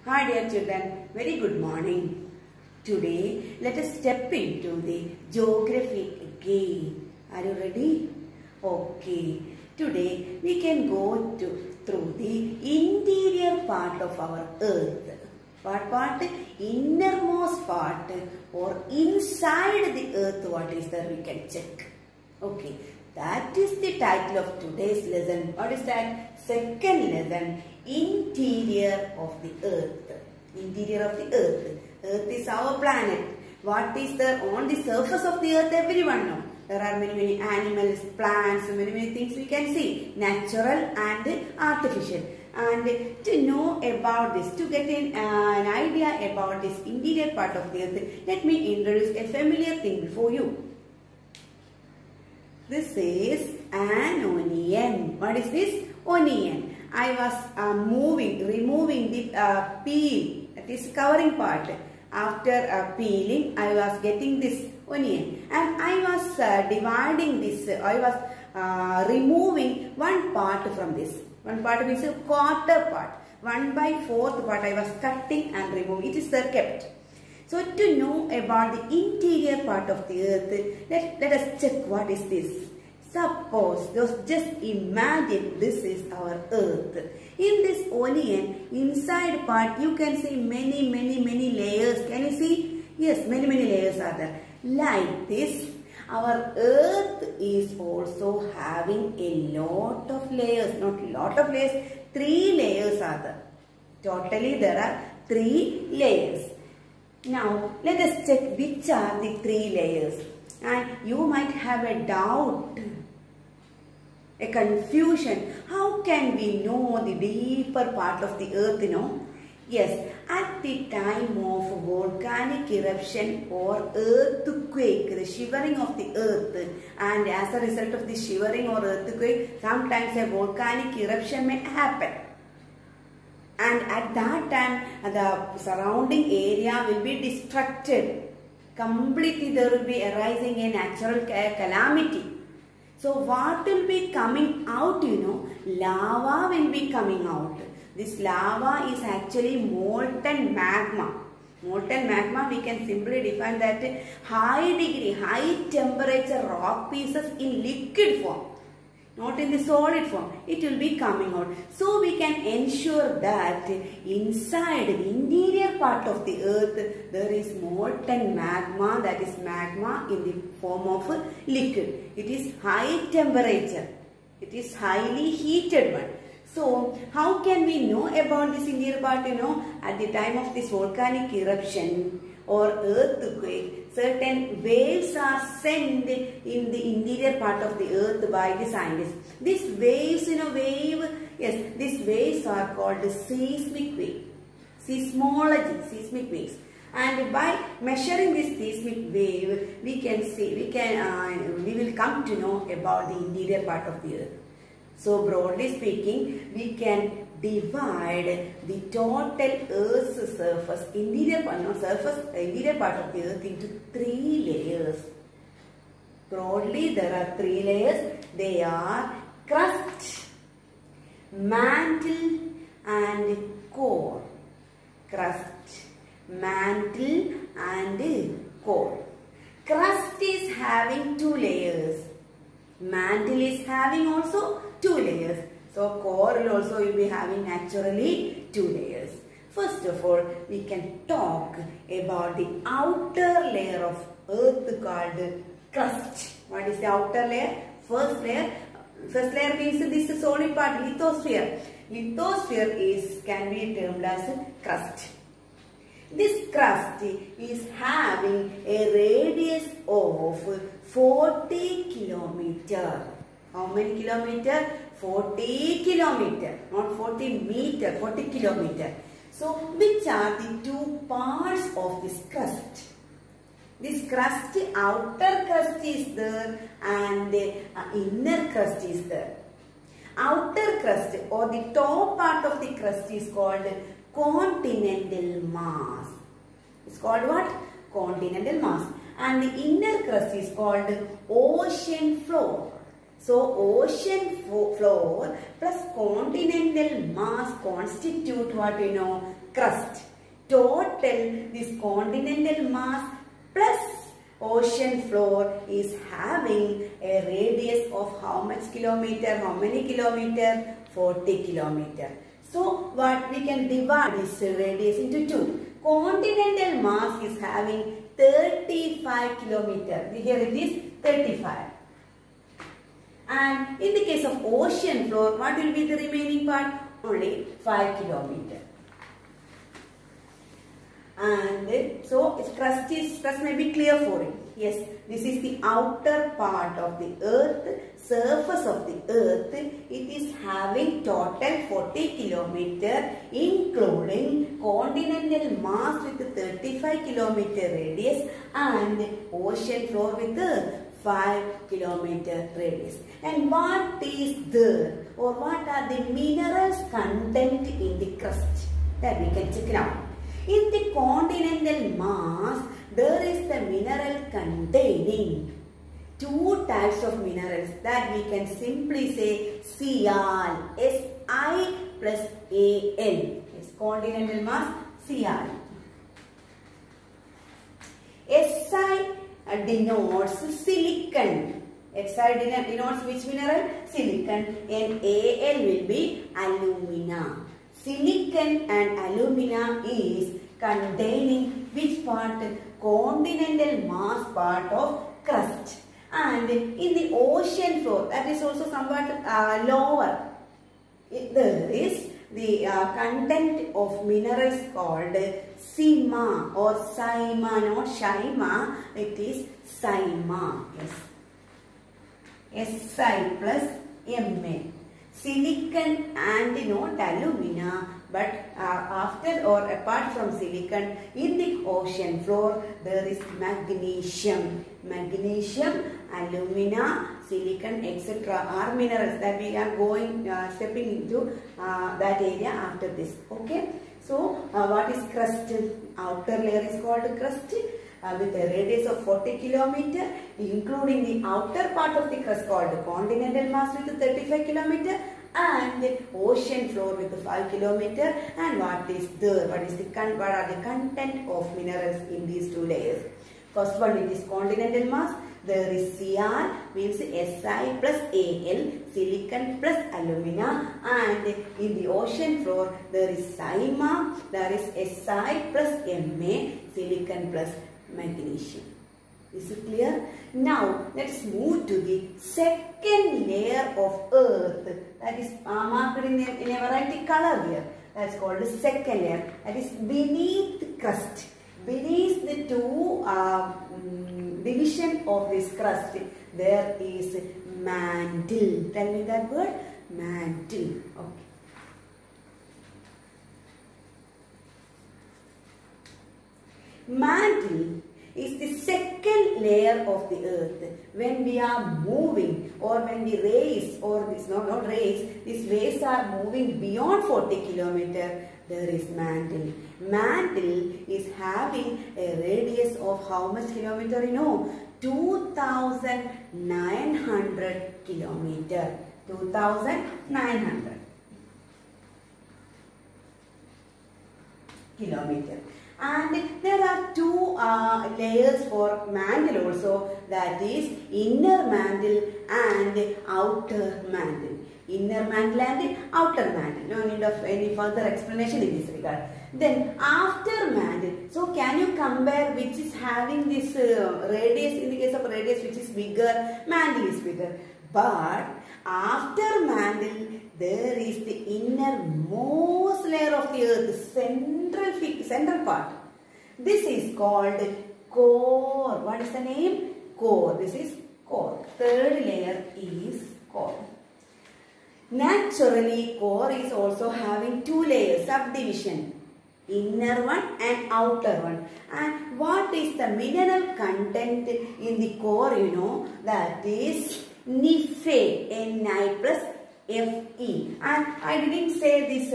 Hi dear children, very good morning. Today let us step into the geography again. Are you ready? Okay. Today we can go through the interior part of our earth. What part? Innermost part or inside the earth, what is there we can check. Okay. That is the title of today's lesson. What is that? Second lesson. Interior of the earth. Interior of the earth. Earth is our planet. What is there on the surface of the earth? Everyone knows. There are many animals, plants, many things we can see. Natural and artificial. And to know about this, to get an idea about this interior part of the earth, let me introduce a familiar thing before you. This is an onion. What is this? Onion. I was removing the peel, that is covering part. After peeling, I was getting this onion and I was dividing this. I was removing one part from this. One part means a quarter part. 1/4 part I was cutting and removing. It is there kept. So to know about the interior part of the earth, let us check what is this. Suppose, just imagine this is our earth. In this onion, inside part you can see many layers. Can you see? Yes, many layers are there. Like this, our earth is also having a lot of layers. Not lot of layers, 3 layers are there. Totally there are 3 layers. Now, let us check which are the 3 layers. And you might have a doubt, a confusion. How can we know the deeper part of the earth, Yes, at the time of volcanic eruption or earthquake, the shivering of the earth, and as a result of the shivering or earthquake, sometimes a volcanic eruption may happen. And at that time, the surrounding area will be destructed. Completely there will be arising a natural calamity. So what will be coming out, Lava will be coming out. This lava is actually molten magma. Molten magma, we can simply define that high temperature rock pieces in liquid form. Not in the solid form, it will be coming out. So we can ensure that inside the interior part of the earth, there is molten magma, that is magma in the form of liquid. It is high temperature. It is highly heated one. So how can we know about this interior part? At the time of this volcanic eruption or earthquake, certain waves are sent in the interior part of the earth by the scientists. These waves, these waves are called seismic wave. Seismology, seismic waves. And by measuring this seismic wave, we will come to know about the interior part of the earth. So broadly speaking, we can divide the total Earth's surface, interior part of the earth into 3 layers. Broadly, there are 3 layers. They are crust, mantle and core. Crust, mantle and core. Crust is having 2 layers. Mantle is having also 2 layers. So core will also be having naturally 2 layers. First of all, we can talk about the outer layer of earth called crust. What is the outer layer? First layer means this is solid part, lithosphere. Lithosphere can be termed as crust. This crust is having a radius of 40 kilometers. How many kilometers? 40 kilometers. Not 40 meters, 40 kilometers. So, which are the 2 parts of this crust? This crust, outer crust is there and the inner crust is there. Outer crust or the top part of the crust is called continental mass. It's called what? Continental mass. And the inner crust is called ocean floor. So ocean floor plus continental mass constitute what you know? Crust. Total this continental mass plus ocean floor is having a radius of how much kilometer? How many kilometer? 40 kilometer. So what we can divide this radius into two. Continental mass is having 35 kilometer. Here it is 35. And in the case of ocean floor, what will be the remaining part? Only 5 kilometer. And so crust may be clear for you. Yes, this is the outer part of the earth, surface of the earth. It is having total 40 kilometer, including continental mass with 35 kilometer radius and ocean floor with 5 kilometer radius. And what is there, or what are the minerals content in the crust? That we can check now. In the continental mass, there is the mineral containing two types of minerals that we can simply say Sial, Si plus Al. Yes, continental mass, Sial. Si denotes silicon. Si denotes which mineral? Silicon. And Al will be alumina. Silicon and alumina is containing which part? Continental mass part of crust. And in the ocean floor, that is also somewhat lower, there is the content of minerals called Sima or Saima, not Shaima, it is Saima. Yes. Si plus Ma. Silicon and not alumina, but after or apart from silicon, in the ocean floor there is magnesium. Magnesium, alumina, silicon, etc. are minerals that we are going stepping into that area after this. Okay. So what is crust? Outer layer is called crust. With a radius of 40 kilometer, including the outer part of the crust called continental mass with 35 kilometer and the ocean floor with 5 kilometer. And what is there? What are the content of minerals in these two layers? First one, it is continental mass. There is Cr, means Si plus Al, silicon plus alumina, and in the ocean floor there is Saima, there is Si plus Ma, silicon plus magnesium. Is it clear? Now let us move to the second layer of earth, that is marked in a variety color here. That is called the second layer, that is beneath crust. Beneath the two division of this crust, there is mantle. Tell me that word, mantle. Okay. Mantle is the second layer of the earth. When we are moving, or when the rays, or this not rays, these rays are moving beyond 40 kilometer, there is mantle. Mantle is having a radius of how much kilometer? You know, 2,900 kilometer. 2,900 kilometer. And there are two layers for mantle also, that is inner mantle and outer mantle. Inner mantle and outer mantle. No need of any further explanation in this regard. Then after mantle, so can you compare which is having this radius? In the case of radius, which is bigger? Mantle is bigger. But after mantle, there is the innermost layer of the earth, central part. This is called core. What is the name? Core. This is core. Third layer is core. Naturally, core is also having two layers, subdivision. Inner one and outer one. And what is the mineral content in the core? You know, that is Fe, Ni plus Fe. And I didn't say this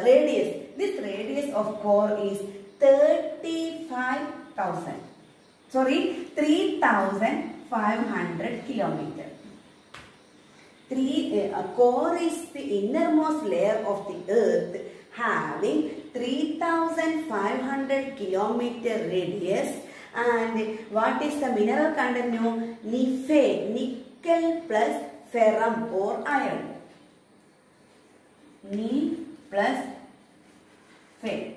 radius. This radius of core is 3,500 kilometers. core is the innermost layer of the earth having 3500 kilometer radius. And what is the mineral content? Fe, nickel plus ferrum or iron. Ni plus Fe,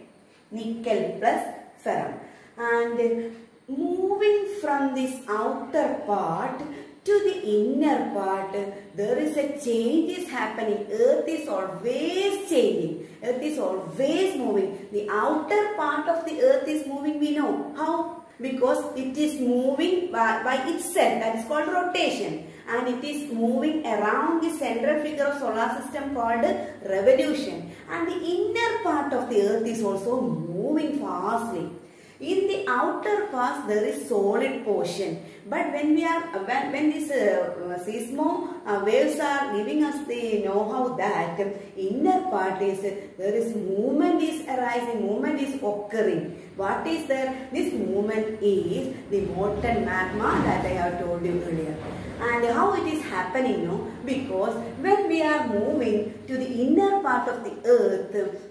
nickel plus ferrum. And moving from this outer part to the inner part, there is a change is happening. Earth is always changing. Earth is always moving. The outer part of the earth is moving, we know. How? Because it is moving by itself. That is called rotation. And it is moving around the central figure of solar system called revolution. And the inner part of the earth is also moving fastly. In the outer part there is solid portion, but when we are when these seismo waves are giving us the know-how that inner part is there is movement is arising, movement is occurring. What is there? This movement is the molten magma that I have told you earlier. And how it is happening? Because when we are moving to the inner part of the earth,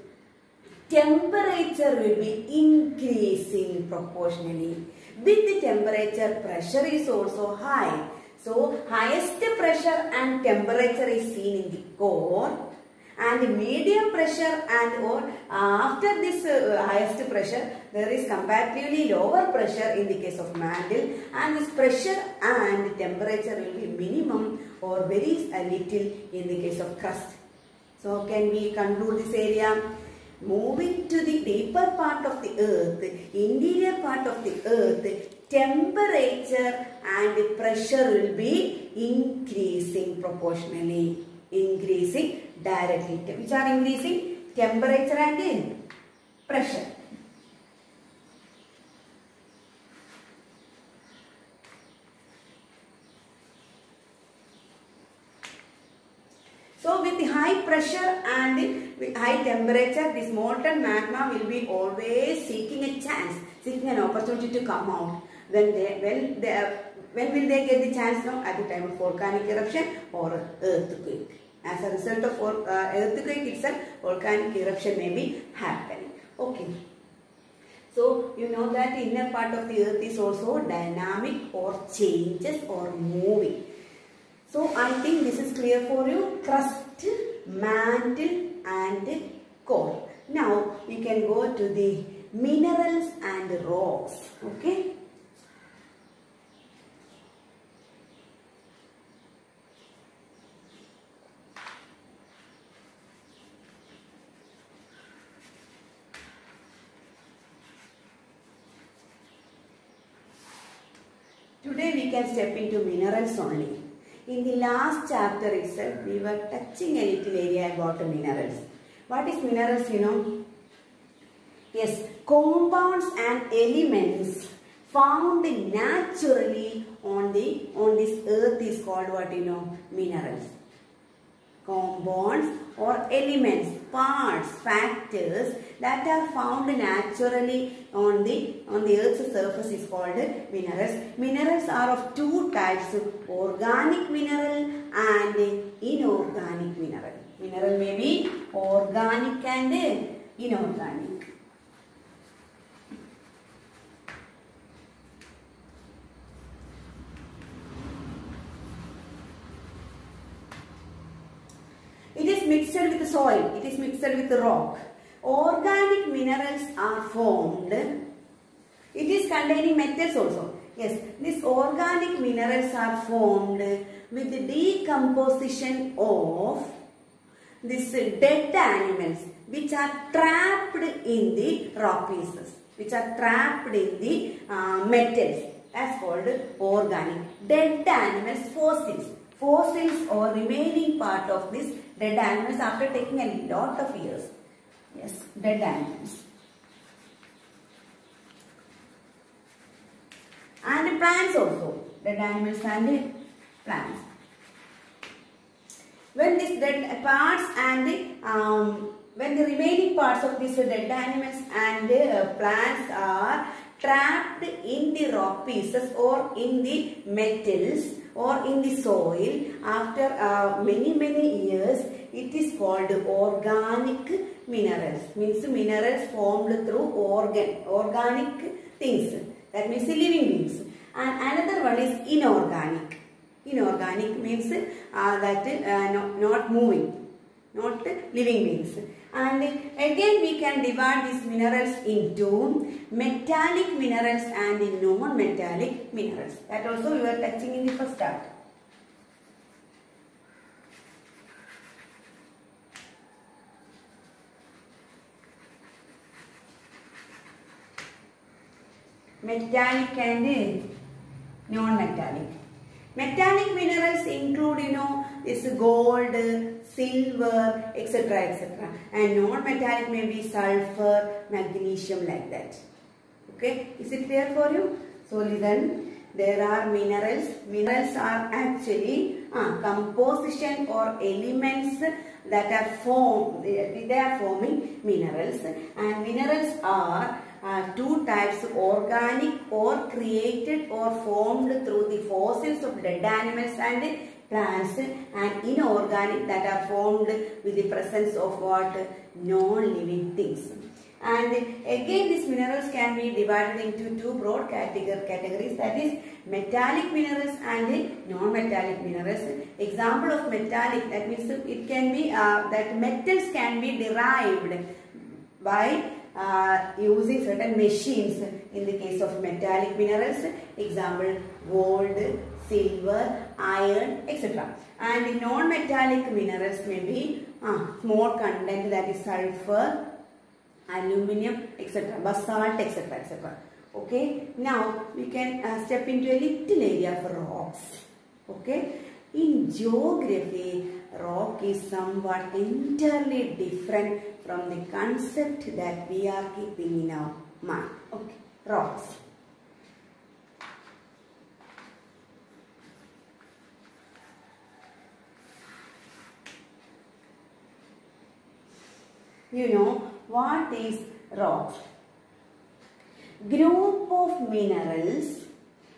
temperature will be increasing proportionally. With the temperature, pressure is also high. So, highest pressure and temperature is seen in the core, and medium pressure and or after this highest pressure, there is comparatively lower pressure in the case of mantle, and this pressure and temperature will be minimum or very little in the case of crust. So, can we conclude this area? Moving to the deeper part of the earth, interior part of the earth, temperature and pressure will be increasing proportionally, increasing directly. Which are increasing? Temperature and pressure. So with the high pressure and with high temperature, this molten magma will be always seeking a chance, seeking an opportunity to come out. When will they get the chance? Now, at the time of volcanic eruption or earthquake. As a result of earthquake itself, volcanic eruption may be happening. Okay. So you know that the inner part of the earth is also dynamic or changes or moving. So I think this is clear for you. Crust, mantle and core. Now we can go to the minerals and rocks. Okay. Today we can step into minerals only. In the last chapter itself, we were touching a little area about the minerals. What is minerals, you know? Yes, compounds and elements found naturally on this earth is called what, you know? Minerals. Compounds or elements, parts, factors that are found naturally on the earth's surface is called minerals. Minerals are of two types, organic mineral and inorganic mineral. Mineral may be organic and inorganic. It is mixed with the soil, it is mixed with the rock. Organic minerals are formed. It is containing metals also. Yes, these organic minerals are formed with the decomposition of these dead animals which are trapped in the rock pieces, which are trapped in the metals. That's called organic. Dead animals, fossils. Fossils or remaining part of this dead animals after taking a lot of years. Yes, dead animals. And plants also. Dead animals and plants. When these dead parts and when the remaining parts of these dead animals and plants are trapped in the rock pieces or in the metals, or in the soil after many years, it is called organic minerals. Means minerals formed through organic things. That means living beings. And another one is inorganic. Inorganic means not moving, not living beings. And again we can divide these minerals into metallic minerals and non-metallic minerals. That also we were touching in the first chapter. Metallic and non-metallic. Metallic minerals include, this gold, silver, etc., etc. And non-metallic may be sulfur, magnesium, like that. Okay, is it clear for you? So listen, there are minerals. Minerals are actually composition or elements that are formed. They are forming minerals, and minerals are two types: organic or created or formed through the fossils of dead animals and plants, and inorganic that are formed with the presence of what? Non-living things. And again these minerals can be divided into two broad categories, that is metallic minerals and non-metallic minerals. Example of metallic, that means it can be that metals can be derived by using certain machines in the case of metallic minerals. Example, gold, silver, iron, etc. And the non-metallic minerals may be small content, that is sulfur, aluminium, etc., basalt, etc., etc. Okay, now we can step into a little area for rocks. Okay, in geography, rock is somewhat entirely different from the concept that we are keeping in our mind. Okay, rocks. You know what is rocks? Group of minerals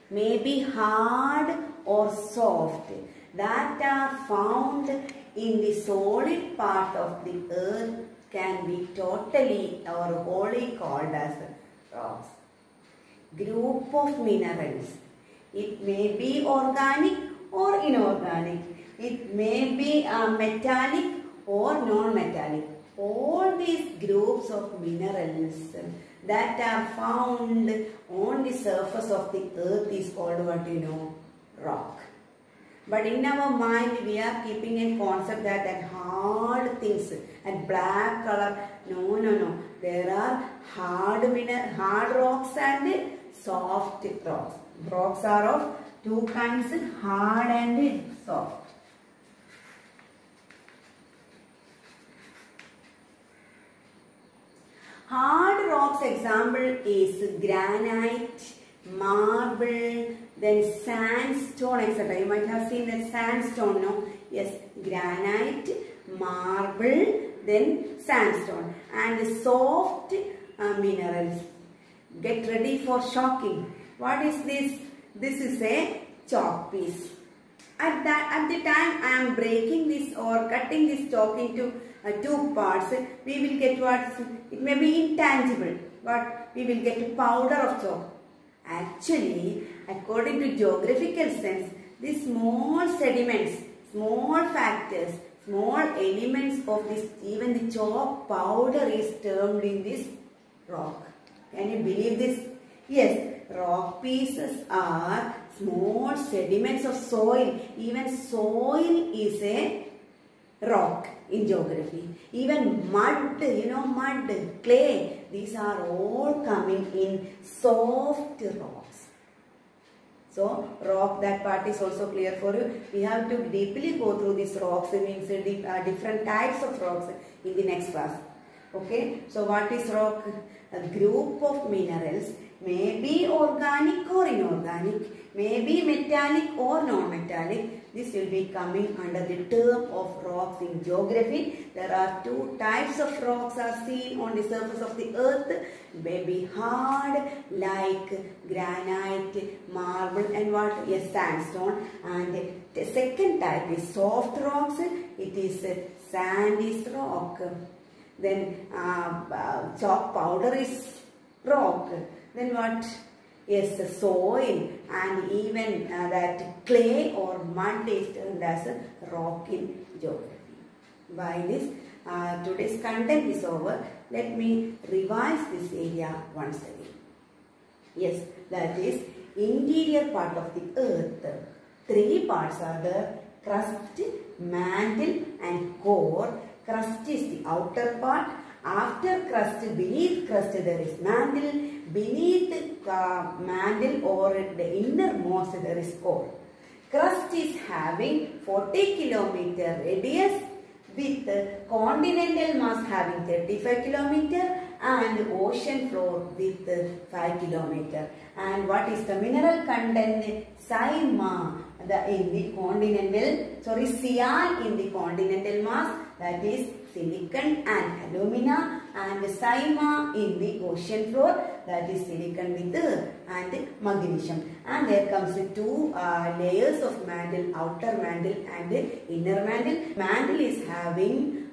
may be hard or soft that are found in the solid part of the earth can be totally or wholly called as rocks. Group of minerals. It may be organic or inorganic. It may be metallic or non-metallic. All these groups of minerals that are found on the surface of the earth is called what? Rock. But in our mind we are keeping a concept that hard things and black color. No. There are hard rocks and soft rocks. Rocks are of two kinds, hard and soft. Hard rocks example is granite, marble, then sandstone, etc. You might have seen that sandstone, no? Yes, granite, marble, then sandstone. And soft minerals. Get ready for shocking. What is this? This is a chalk piece. At the time I am breaking this or cutting this chalk into two parts, we will get what? It may be intangible, but we will get a powder of chalk. Actually, according to geographical sense, these small sediments, small factors, small elements of this, even the chalk powder is termed in this rock. Can you believe this? Yes, rock pieces are small sediments of soil. Even soil is a rock in geography. Even mud, mud, clay, these are all coming in soft rocks. So, rock, that part is also clear for you. We have to deeply go through these rocks, it means different types of rocks in the next class. Okay, so what is rock? A group of minerals, may be organic or inorganic, may be metallic or non-metallic. This will be coming under the term of rocks in geography. There are two types of rocks are seen on the surface of the earth. May be hard like granite, marble and what? Yes, sandstone. And the second type is soft rocks. It is sand is rock. Then chalk powder is rock. Then what? Yes, the soil and even that clay or mud is termed as a rock in geography. By this, today's content is over. Let me revise this area once again. Yes, that is interior part of the earth. Three parts are there: crust, mantle and core. Crust is the outer part. After crust, beneath crust there is mantle. Beneath mantle or the innermost there is core. Crust is having 40 kilometer radius with continental mass having 35 kilometer and ocean floor with 5 kilometer. And what is the mineral content? Sima in the continental, Cyan in the continental mass, that is silicon and alumina, and Sima in the ocean floor, that is silicon with and magnesium. And there comes two layers of mantle, outer mantle and inner mantle. Mantle is having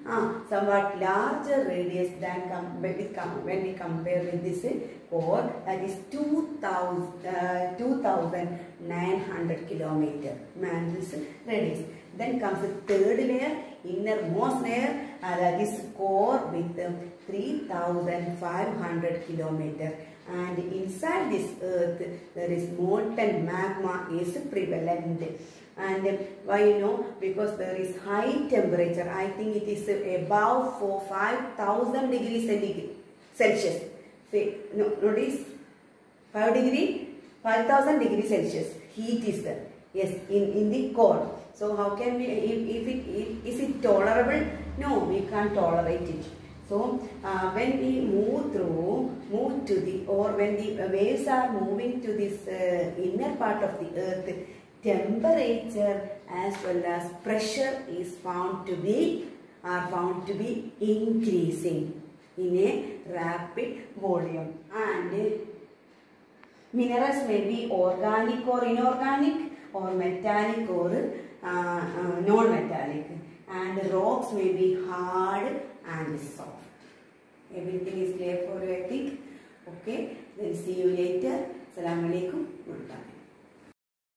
somewhat larger radius than when we compare with this core, that is 2,900 kilometer mantle's radius. Then comes the third layer, innermost layer, that is core with 3,500 kilometer. And inside this earth there is molten magma is prevalent. And why you know? Because there is high temperature. I think it is above 5,000 degrees Celsius. Notice 5,000 degrees Celsius. Heat is there. Yes, in the core. So how can we? Is it tolerable? No, we can't tolerate it. So when we move to the, or when the waves are moving to this inner part of the earth, temperature as well as pressure is found to be increasing in a rapid volume. And minerals may be organic or inorganic, or metallic or non-metallic, and rocks may be hard and soft. Everything is clear for you, I think. Okay, then see you later. Assalamu alaikum. Goodbye.